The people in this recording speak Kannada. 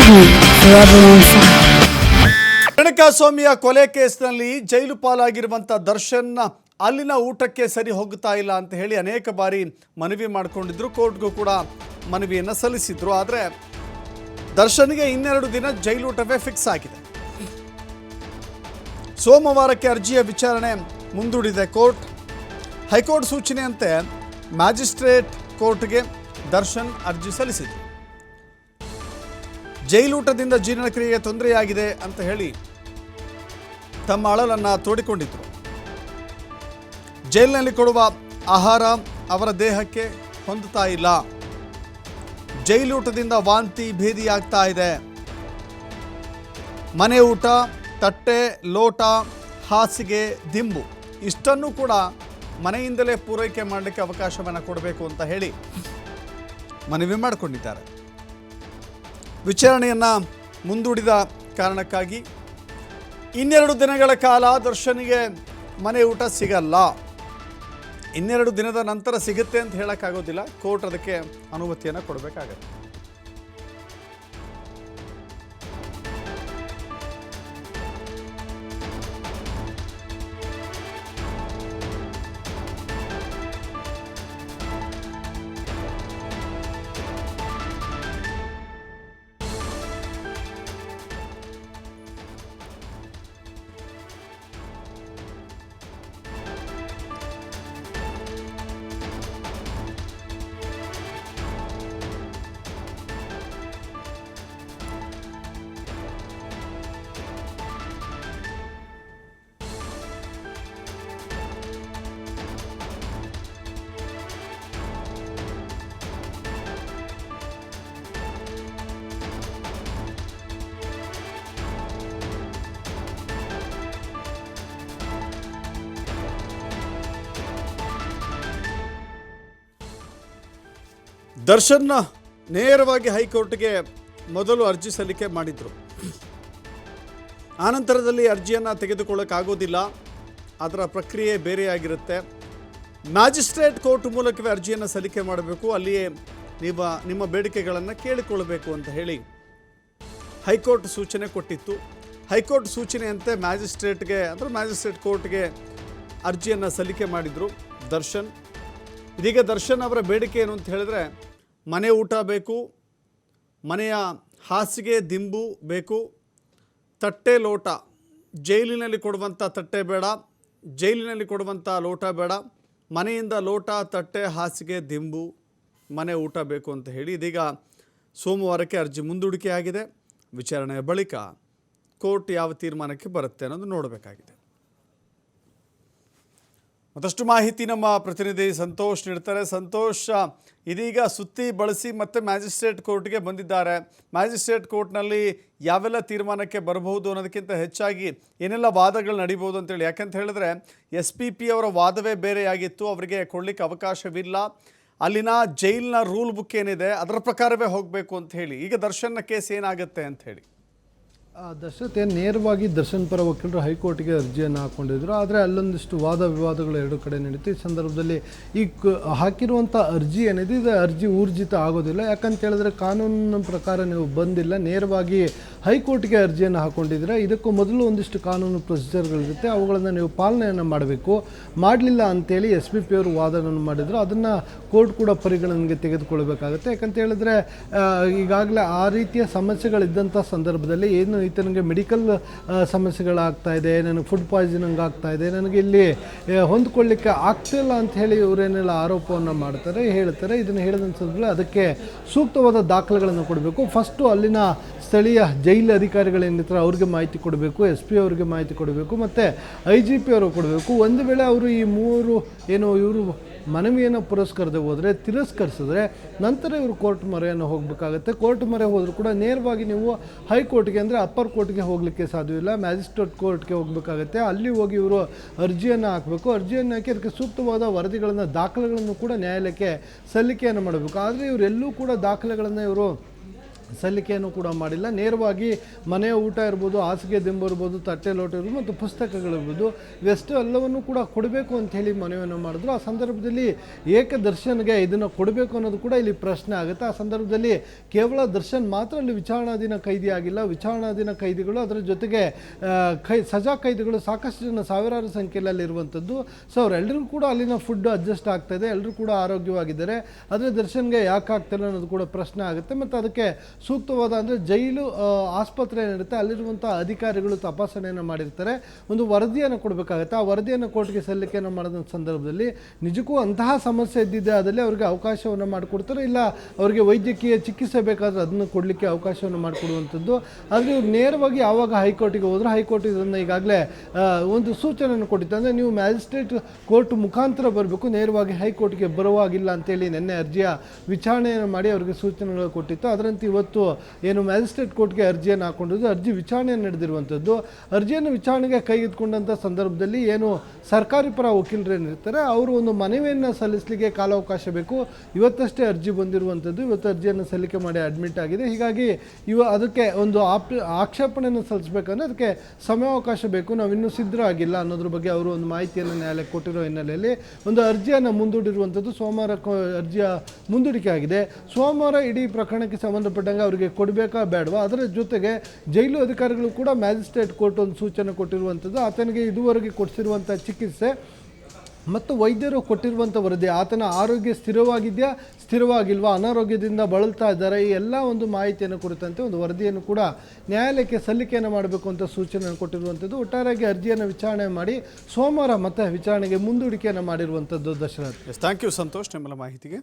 forever on fire. ರೇಣುಕಾಸ್ವಾಮಿಯ ಕೊಲೆ ಕೇಸ್ನಲ್ಲಿ ಜೈಲು ಪಾಲಾಗಿರುವಂಥ ದರ್ಶನ್ ಅಲ್ಲಿನ ಊಟಕ್ಕೆ ಸರಿ ಹೋಗ್ತಾ ಇಲ್ಲ ಅಂತ ಹೇಳಿ ಅನೇಕ ಬಾರಿ ಮನವಿ ಮಾಡಿಕೊಂಡಿದ್ರು. ಕೋರ್ಟ್ಗೂ ಕೂಡ ಮನವಿಯನ್ನು ಸಲ್ಲಿಸಿದ್ರು. ಆದರೆ ದರ್ಶನ್ಗೆ 2 ದಿನ ಜೈಲೂಟವೇ ಫಿಕ್ಸ್ ಆಗಿದೆ. ಸೋಮವಾರಕ್ಕೆ ಅರ್ಜಿಯ ವಿಚಾರಣೆ ಮುಂದೂಡಿದೆ ಕೋರ್ಟ್. ಹೈಕೋರ್ಟ್ ಸೂಚನೆಯಂತೆ ಮ್ಯಾಜಿಸ್ಟ್ರೇಟ್ ಕೋರ್ಟ್ಗೆ ದರ್ಶನ್ ಅರ್ಜಿ ಸಲ್ಲಿಸಿದ್ರು. ಜೈಲೂಟದಿಂದ ಜೀರ್ಣಕ್ರಿಯೆಗೆ ತೊಂದರೆಯಾಗಿದೆ ಅಂತ ಹೇಳಿ ತಮ್ಮ ಅಳಲನ್ನು ತೋಡಿಕೊಂಡಿದ್ರು. ಜೈಲಿನಲ್ಲಿ ಕೊಡುವ ಆಹಾರ ಅವರ ದೇಹಕ್ಕೆ ಹೊಂದುತ್ತಾ ಇಲ್ಲ. ಜೈಲೂಟದಿಂದ ವಾಂತಿ ಭೇದಿಯಾಗ್ತಾ ಇದೆ. ಮನೆ ಊಟ, ತಟ್ಟೆ, ಲೋಟ, ಹಾಸಿಗೆ, ದಿಂಬು ಇಷ್ಟನ್ನು ಕೂಡ ಮನೆಯಿಂದಲೇ ಪೂರೈಕೆ ಮಾಡಲಿಕ್ಕೆ ಅವಕಾಶವನ್ನು ಕೊಡಬೇಕು ಅಂತ ಹೇಳಿ ಮನವಿ ಮಾಡಿಕೊಂಡಿದ್ದಾರೆ. ವಿಚಾರಣೆಯನ್ನು ಮುಂದೂಡಿದ ಕಾರಣಕ್ಕಾಗಿ 2 ದಿನಗಳ ಕಾಲ ದರ್ಶನ್ಗೆ ಮನೆ ಊಟ ಸಿಗಲ್ಲ. 2 ದಿನದ ನಂತರ ಸಿಗುತ್ತೆ ಅಂತ ಹೇಳೋಕ್ಕಾಗೋದಿಲ್ಲ. ಕೋರ್ಟ್ ಅದಕ್ಕೆ ಅನುಮತಿಯನ್ನು ಕೊಡಬೇಕಾಗತ್ತೆ. ದರ್ಶನ್ ನೇರವಾಗಿ ಹೈಕೋರ್ಟ್ಗೆ ಮೊದಲು ಅರ್ಜಿ ಸಲ್ಲಿಕೆ ಮಾಡಿದರು. ಆನಂತರದಲ್ಲಿ ಅರ್ಜಿಯನ್ನು ತೆಗೆದುಕೊಳ್ಳೋಕ್ಕಾಗೋದಿಲ್ಲ. ಅದರ ಪ್ರಕ್ರಿಯೆ ಬೇರೆಯಾಗಿರುತ್ತೆ. ಮ್ಯಾಜಿಸ್ಟ್ರೇಟ್ ಕೋರ್ಟ್ ಮೂಲಕವೇ ಅರ್ಜಿಯನ್ನು ಸಲ್ಲಿಕೆ ಮಾಡಬೇಕು. ಅಲ್ಲಿಯೇ ನಿಮ್ಮ ಬೇಡಿಕೆಗಳನ್ನು ಕೇಳಿಕೊಳ್ಳಬೇಕು ಅಂತ ಹೇಳಿ ಹೈಕೋರ್ಟ್ ಸೂಚನೆ ಕೊಟ್ಟಿತ್ತು. ಹೈಕೋರ್ಟ್ ಸೂಚನೆಯಂತೆ ಮ್ಯಾಜಿಸ್ಟ್ರೇಟ್ ಕೋರ್ಟ್ಗೆ ಅರ್ಜಿಯನ್ನು ಸಲ್ಲಿಕೆ ಮಾಡಿದರು ದರ್ಶನ್. ಇದೀಗ ದರ್ಶನ್ ಅವರ ಬೇಡಿಕೆ ಏನು ಅಂತ ಹೇಳಿದ್ರೆ, ಮನೆ ಊಟ ಬೇಕು, ಮನೆಯ ಹಾಸಿಗೆ ದಿಂಬು ಬೇಕು, ತಟ್ಟೆ ಲೋಟ, ಜೈಲಿನಲ್ಲಿ ಕೊಡುವಂಥ ತಟ್ಟೆ ಬೇಡ, ಜೈಲಿನಲ್ಲಿ ಕೊಡುವಂಥ ಲೋಟ ಬೇಡ, ಮನೆಯಿಂದ ಲೋಟ, ತಟ್ಟೆ, ಹಾಸಿಗೆ, ದಿಂಬು, ಮನೆ ಊಟ ಬೇಕು ಅಂತ ಹೇಳಿ ಇದೀಗ ಸೋಮವಾರಕ್ಕೆ ಅರ್ಜಿ ಮುಂದೂಡಿಕೆ ಆಗಿದೆ. ವಿಚಾರಣೆಯ ಬಳಿಕ ಕೋರ್ಟ್ ಯಾವ ತೀರ್ಮಾನಕ್ಕೆ ಬರುತ್ತೆ ಅನ್ನೋದು ನೋಡಬೇಕಾಗಿದೆ. ಮತ್ತಷ್ಟು ಮಾಹಿತಿ ನಮ್ಮ ಪ್ರತಿನಿಧಿ ಸಂತೋಷ್ ನೀಡ್ತಾರೆ. ಸಂತೋಷ್, ಇದೀಗ ಸುತ್ತಿ ಬಳಸಿ ಮತ್ತೆ ಮ್ಯಾಜಿಸ್ಟ್ರೇಟ್ ಕೋರ್ಟ್ಗೆ ಬಂದಿದ್ದಾರೆ. ಮ್ಯಾಜಿಸ್ಟ್ರೇಟ್ ಕೋರ್ಟ್ನಲ್ಲಿ ಯಾವೆಲ್ಲ ತೀರ್ಮಾನಕ್ಕೆ ಬರಬಹುದು ಅನ್ನೋದಕ್ಕಿಂತ ಹೆಚ್ಚಾಗಿ ಏನೆಲ್ಲ ವಾದಗಳು ನಡೀಬೋದು ಅಂತೇಳಿ, ಯಾಕಂತ ಹೇಳಿದ್ರೆ SPP ಅವರ ವಾದವೇ ಬೇರೆಯಾಗಿತ್ತು. ಅವರಿಗೆ ಕೊಡಲಿಕ್ಕೆ ಅವಕಾಶವಿಲ್ಲ. ಅಲ್ಲಿನ ಜೈಲಿನ ರೂಲ್ ಬುಕ್ ಏನಿದೆ ಅದರ ಪ್ರಕಾರವೇ ಹೋಗಬೇಕು ಅಂತ ಹೇಳಿ. ಈಗ ದರ್ಶನ್ನ ಕೇಸ್ ಏನಾಗುತ್ತೆ ಅಂತ ಹೇಳಿ ದರ್ಶತೆ ನೇರವಾಗಿ ದರ್ಶನ್ ಪರ ವಕೀಲರು ಹೈಕೋರ್ಟ್ಗೆ ಅರ್ಜಿಯನ್ನು ಹಾಕ್ಕೊಂಡಿದ್ರು. ಆದರೆ ಅಲ್ಲೊಂದಿಷ್ಟು ವಾದ ವಿವಾದಗಳು 2 ಕಡೆ ನಡೀತು. ಈ ಸಂದರ್ಭದಲ್ಲಿ ಈ ಹಾಕಿರುವಂಥ ಅರ್ಜಿ ಏನಿದೆ ಇದು ಅರ್ಜಿ ಊರ್ಜಿತ ಆಗೋದಿಲ್ಲ. ಯಾಕಂತ ಹೇಳಿದ್ರೆ ಕಾನೂನಿನ ಪ್ರಕಾರ ನೀವು ಬಂದಿಲ್ಲ, ನೇರವಾಗಿ ಹೈಕೋರ್ಟ್ಗೆ ಅರ್ಜಿಯನ್ನು ಹಾಕ್ಕೊಂಡಿದ್ರೆ ಇದಕ್ಕೂ ಮೊದಲು ಒಂದಿಷ್ಟು ಕಾನೂನು ಪ್ರೊಸೀಜರ್ಗಳಿರುತ್ತೆ, ಅವುಗಳನ್ನು ನೀವು ಪಾಲನೆಯನ್ನು ಮಾಡಬೇಕು. ಮಾಡಲಿಲ್ಲ ಅಂತೇಳಿ SPP ಅವರು ವಾದವನ್ನು ಮಾಡಿದರು. ಅದನ್ನು ಕೋರ್ಟ್ ಕೂಡ ಪರಿಗಣನೆಗೆ ತೆಗೆದುಕೊಳ್ಬೇಕಾಗುತ್ತೆ. ಯಾಕಂತ ಹೇಳಿದ್ರೆ ಈಗಾಗಲೇ ಆ ರೀತಿಯ ಸಮಸ್ಯೆಗಳಿದ್ದಂಥ ಸಂದರ್ಭದಲ್ಲಿ ಏನು ಈತನಿಗೆ ಮೆಡಿಕಲ್ ಸಮಸ್ಯೆಗಳಾಗ್ತಾ ಇದೆ, ನನಗೆ ಫುಡ್ ಪಾಯ್ಸನಿಂಗ್ ಆಗ್ತಾ ಇದೆ, ನನಗೆ ಇಲ್ಲಿ ಹೊಂದ್ಕೊಳ್ಳಿಕ್ಕೆ ಆಗ್ತಿಲ್ಲ ಅಂತ ಹೇಳಿ ಇವರೇನೆಲ್ಲ ಆರೋಪವನ್ನು ಮಾಡ್ತಾರೆ, ಹೇಳ್ತಾರೆ. ಇದನ್ನು ಹೇಳಿದಂಥದ್ರಲ್ಲಿ ಅದಕ್ಕೆ ಸೂಕ್ತವಾದ ದಾಖಲೆಗಳನ್ನು ಕೊಡಬೇಕು. ಫಸ್ಟು ಅಲ್ಲಿನ ಸ್ಥಳೀಯ ಜೈಲು ಅಧಿಕಾರಿಗಳೇನಿರ್ತಾರೆ ಅವ್ರಿಗೆ ಮಾಹಿತಿ ಕೊಡಬೇಕು, SP ಅವರಿಗೆ ಮಾಹಿತಿ ಕೊಡಬೇಕು, ಮತ್ತು IGP ಅವರು ಕೊಡಬೇಕು. ಒಂದು ವೇಳೆ ಅವರು ಈ 3 ಇವರು ಮನವಿಯನ್ನು ತಿರಸ್ಕರಿಸಿದ್ರೆ ನಂತರ ಇವರು ಕೋರ್ಟ್ ಮೊರೆಯನ್ನು ಹೋಗಬೇಕಾಗುತ್ತೆ. ಕೋರ್ಟ್ ಮೊರೆ ಹೋದರೂ ಕೂಡ ನೇರವಾಗಿ ನೀವು ಹೈಕೋರ್ಟ್ಗೆ ಅಂದರೆ ಅಪ್ಪರ್ ಕೋರ್ಟ್ಗೆ ಹೋಗಲಿಕ್ಕೆ ಸಾಧ್ಯವಿಲ್ಲ, ಮ್ಯಾಜಿಸ್ಟ್ರೇಟ್ ಕೋರ್ಟ್ಗೆ ಹೋಗಬೇಕಾಗುತ್ತೆ. ಅಲ್ಲಿ ಹೋಗಿ ಇವರು ಅರ್ಜಿಯನ್ನು ಹಾಕಬೇಕು. ಅರ್ಜಿಯನ್ನು ಹಾಕಿ ಅದಕ್ಕೆ ಸೂಕ್ತವಾದ ವರದಿಗಳನ್ನು, ದಾಖಲೆಗಳನ್ನು ಕೂಡ ನ್ಯಾಯಾಲಯಕ್ಕೆ ಸಲ್ಲಿಕೆಯನ್ನು ಮಾಡಬೇಕು. ಆದರೆ ಇವರೆಲ್ಲೂ ಕೂಡ ದಾಖಲೆಗಳನ್ನು ಇವರು ಸಲ್ಲಿಕೆಯನ್ನು ಕೂಡ ಮಾಡಿಲ್ಲ. ನೇರವಾಗಿ ಮನೆಯ ಊಟ ಇರ್ಬೋದು, ಹಾಸಿಗೆ ದಿಂಬು ಇರ್ಬೋದು, ತಟ್ಟೆ ಲೋಟ ಇರ್ಬೋದು ಮತ್ತು ಪುಸ್ತಕಗಳಿರ್ಬೋದು, ಇವೆಷ್ಟು ಎಲ್ಲವನ್ನು ಕೂಡ ಕೊಡಬೇಕು ಅಂತ ಹೇಳಿ ಮನವಿಯನ್ನು ಮಾಡಿದ್ರು. ಆ ಸಂದರ್ಭದಲ್ಲಿ ಏಕೆ ದರ್ಶನ್ಗೆ ಇದನ್ನು ಕೊಡಬೇಕು ಅನ್ನೋದು ಕೂಡ ಇಲ್ಲಿ ಪ್ರಶ್ನೆ ಆಗುತ್ತೆ. ಆ ಸಂದರ್ಭದಲ್ಲಿ ಕೇವಲ ದರ್ಶನ್ ಮಾತ್ರ ಅಲ್ಲಿ ವಿಚಾರಣಾಧೀನ ಕೈದಿ ಆಗಿಲ್ಲ, ವಿಚಾರಣಾಧೀನ ಕೈದಿಗಳು ಅದರ ಜೊತೆಗೆ ಸಜಾ ಕೈದಿಗಳು ಸಾಕಷ್ಟು ಜನ ಸಾವಿರಾರು ಸಂಖ್ಯೆಯಲ್ಲಿ ಇರುವಂಥದ್ದು. ಸೊ ಅವರೆಲ್ಲರಿಗೂ ಕೂಡ ಅಲ್ಲಿನ ಫುಡ್ ಅಡ್ಜಸ್ಟ್ ಆಗ್ತಾ ಇದೆ, ಎಲ್ಲರೂ ಕೂಡ ಆರೋಗ್ಯವಾಗಿದ್ದಾರೆ. ಆದರೆ ದರ್ಶನ್ಗೆ ಯಾಕೆ ಆಗ್ತಿಲ್ಲ ಅನ್ನೋದು ಕೂಡ ಪ್ರಶ್ನೆ ಆಗುತ್ತೆ. ಮತ್ತು ಅದಕ್ಕೆ ಸೂಕ್ತವಾದ ಅಂದರೆ ಜೈಲು ಆಸ್ಪತ್ರೆ ಏನಿರುತ್ತೆ ಅಲ್ಲಿರುವಂಥ ಅಧಿಕಾರಿಗಳು ತಪಾಸಣೆಯನ್ನು ಮಾಡಿರ್ತಾರೆ, ಒಂದು ವರದಿಯನ್ನು ಕೊಡಬೇಕಾಗುತ್ತೆ. ಆ ವರದಿಯನ್ನು ಕೋರ್ಟ್ಗೆ ಸಲ್ಲಿಕೆಯನ್ನು ಮಾಡಿದ ಸಂದರ್ಭದಲ್ಲಿ ನಿಜಕ್ಕೂ ಅಂತಹ ಸಮಸ್ಯೆ ಇದ್ದಿದ್ದೆ ಅದರಲ್ಲಿ ಅವರಿಗೆ ಅವಕಾಶವನ್ನು ಮಾಡಿಕೊಡ್ತಾರೆ, ಇಲ್ಲ ಅವರಿಗೆ ವೈದ್ಯಕೀಯ ಚಿಕಿತ್ಸೆ ಬೇಕಾದರೆ ಅದನ್ನು ಕೊಡಲಿಕ್ಕೆ ಅವಕಾಶವನ್ನು ಮಾಡಿಕೊಡುವಂಥದ್ದು. ಆದರೆ ಇವ್ರು ನೇರವಾಗಿ ಯಾವಾಗ ಹೈಕೋರ್ಟಿಗೆ ಹೋದರೂ ಹೈಕೋರ್ಟ್ ಇದನ್ನು ಈಗಾಗಲೇ ಒಂದು ಸೂಚನೆಯನ್ನು ಕೊಟ್ಟಿತ್ತು. ಅಂದರೆ ನೀವು ಮ್ಯಾಜಿಸ್ಟ್ರೇಟ್ ಕೋರ್ಟ್ ಮುಖಾಂತರ ಬರಬೇಕು, ನೇರವಾಗಿ ಹೈಕೋರ್ಟ್ಗೆ ಬರುವಾಗಿಲ್ಲ ಅಂತೇಳಿ ನಿನ್ನೆ ಅರ್ಜಿಯ ವಿಚಾರಣೆಯನ್ನು ಮಾಡಿ ಅವರಿಗೆ ಸೂಚನೆಗಳು ಕೊಟ್ಟಿತ್ತು. ಅದರಂತೆ ಇವತ್ತು ಏನು ಮ್ಯಾಜಿಸ್ಟ್ರೇಟ್ ಕೋರ್ಟ್ಗೆ ಅರ್ಜಿಯನ್ನು ಹಾಕೊಂಡಿದ್ದು, ಅರ್ಜಿ ವಿಚಾರಣೆ ನಡೆದಿರುವಂಥದ್ದು. ಅರ್ಜಿಯನ್ನು ವಿಚಾರಣೆಗೆ ಕೈಗೆತ್ತಿಕೊಂಡಂಥ ಸಂದರ್ಭದಲ್ಲಿ ಏನು ಸರ್ಕಾರಿ ಪರ ವಕೀಲರು ಏನಿರ್ತಾರೆ ಅವರು ಒಂದು ಮನವಿಯನ್ನು ಸಲ್ಲಿಸಲಿಕ್ಕೆ ಕಾಲಾವಕಾಶ ಬೇಕು. ಇವತ್ತಷ್ಟೇ ಅರ್ಜಿ ಬಂದಿರುವಂಥದ್ದು, ಇವತ್ತು ಅರ್ಜಿಯನ್ನು ಸಲ್ಲಿಕೆ ಮಾಡಿ ಅಡ್ಮಿಟ್ ಆಗಿದೆ. ಹೀಗಾಗಿ ಅದಕ್ಕೆ ಒಂದು ಆಕ್ಷೇಪಣೆಯನ್ನು ಸಲ್ಲಿಸಬೇಕಂದ್ರೆ ಅದಕ್ಕೆ ಸಮಯಾವಕಾಶ ಬೇಕು, ನಾವು ಇನ್ನೂ ಸಿದ್ಧರಾಗಿಲ್ಲ ಅನ್ನೋದ್ರ ಬಗ್ಗೆ ಅವರು ಒಂದು ಮಾಹಿತಿಯನ್ನು ನ್ಯಾಯಾಲಯಕ್ಕೆ ಕೊಟ್ಟಿರೋ ಹಿನ್ನೆಲೆಯಲ್ಲಿ ಒಂದು ಅರ್ಜಿಯನ್ನು ಮುಂದೂಡಿರುವಂಥದ್ದು. ಸೋಮವಾರ ಅರ್ಜಿಯ ಮುಂದೂಡಿಕೆ ಆಗಿದೆ. ಸೋಮವಾರ ಇಡೀ ಪ್ರಕರಣಕ್ಕೆ ಸಂಬಂಧಪಟ್ಟಂಗೆ ಅವರಿಗೆ ಕೊಡಬೇಕಾ ಬೇಡವಾ, ಅದರ ಜೊತೆಗೆ ಜೈಲು ಅಧಿಕಾರಿಗಳು ಕೂಡ ಮ್ಯಾಜಿಸ್ಟ್ರೇಟ್ ಕೋರ್ಟ್ ಒಂದು ಸೂಚನೆ ಕೊಟ್ಟಿರುವಂಥದ್ದು. ಆತನಿಗೆ ಇದುವರೆಗೆ ಕೊಡಿಸಿರುವಂಥ ಚಿಕಿತ್ಸೆ ಮತ್ತು ವೈದ್ಯರು ಕೊಟ್ಟಿರುವಂಥ ವರದಿ, ಆತನ ಆರೋಗ್ಯ ಸ್ಥಿರವಾಗಿದೆಯಾ ಸ್ಥಿರವಾಗಿಲ್ವಾ, ಅನಾರೋಗ್ಯದಿಂದ ಬಳಲ್ತಾ ಇದ್ದಾರೆ, ಈ ಎಲ್ಲ ಒಂದು ಮಾಹಿತಿಯನ್ನು ಕುರಿತಂತೆ ಒಂದು ವರದಿಯನ್ನು ಕೂಡ ನ್ಯಾಯಾಲಯಕ್ಕೆ ಸಲ್ಲಿಕೆಯನ್ನು ಮಾಡಬೇಕು ಅಂತ ಸೂಚನೆಯನ್ನು ಕೊಟ್ಟಿರುವಂಥದ್ದು. ಒಟ್ಟಾರೆಯಾಗಿ ಅರ್ಜಿಯನ್ನು ವಿಚಾರಣೆ ಮಾಡಿ ಸೋಮವಾರ ಮತ್ತೆ ವಿಚಾರಣೆಗೆ ಮುಂದೂಡಿಕೆಯನ್ನು ಮಾಡಿರುವಂಥದ್ದು. ದಶರಥ್, ಥ್ಯಾಂಕ್ ಯು ಸಂತೋಷ್ ನಿಮ್ಮೆಲ್ಲ ಮಾಹಿತಿಗೆ.